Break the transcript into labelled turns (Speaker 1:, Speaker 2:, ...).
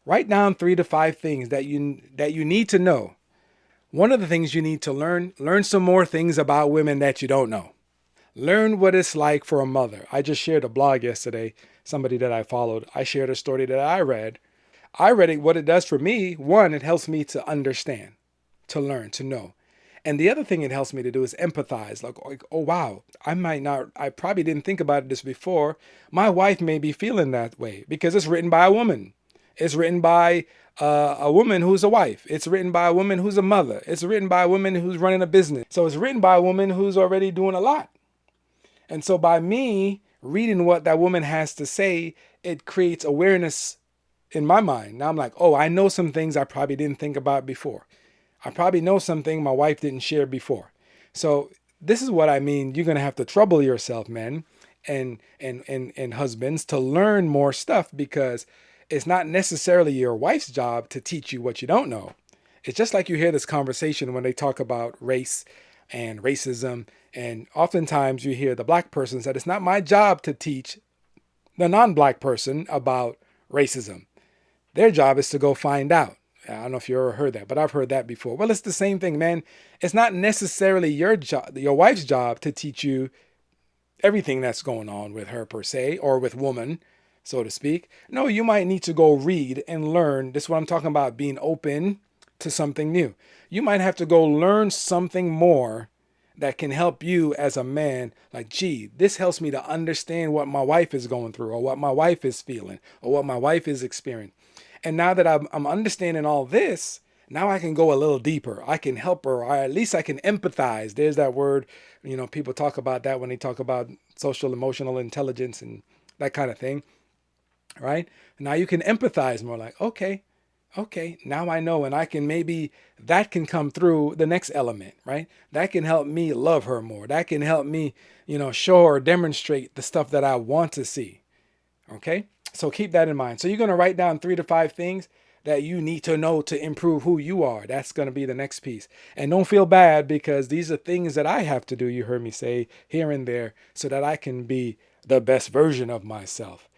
Speaker 1: Write down 3 to 5 things that you need to know. One of the things you need to learn some more things about women that you don't know. Learn what it's like for a mother. I just shared a blog yesterday, somebody that I followed. I shared a story that I read. I read it, what it does for me. One, it helps me to understand, to learn, to know. And the other thing it helps me to do is empathize. Like, oh wow, I probably didn't think about this before. My wife may be feeling that way because it's written by a woman. It's written by a woman who's a wife. It's written by a woman who's a mother. It's written by a woman who's running a business. So it's written by a woman who's already doing a lot. And so by me reading what that woman has to say, it creates awareness in my mind. Now I'm like, oh, I know some things I probably didn't think about before. I probably know something my wife didn't share before. So this is what I mean. You're gonna have to trouble yourself, men and husbands, to learn more stuff because it's not necessarily your wife's job to teach you what you don't know. It's just like you hear this conversation when they talk about race and racism, and oftentimes you hear the black person said, "It's not my job to teach the non-black person about racism. Their job is to go find out." I don't know if you ever heard that, but I've heard that before. Well, it's the same thing, man. It's not necessarily your job, your wife's job, to teach you everything that's going on with her per se, or with woman, so to speak. No, you might need to go read and learn. This is what I'm talking about, being open to something new. You might have to go learn something more that can help you as a man. Like, gee, this helps me to understand what my wife is going through, or what my wife is feeling, or what my wife is experiencing. And now that I'm understanding all this, now I can go a little deeper. I can help her, or at least I can empathize. There's that word, people talk about that when they talk about social emotional intelligence and that kind of thing, right? Now you can empathize more, like, okay, now I know, and I can, maybe that can come through the next element, right? That can help me love her more. That can help me, show or demonstrate the stuff that I want to see. Okay? So keep that in mind. So you're going to write down 3 to 5 things that you need to know to improve who you are. That's going to be the next piece. And don't feel bad, because these are things that I have to do, you heard me say, here and there, so that I can be the best version of myself.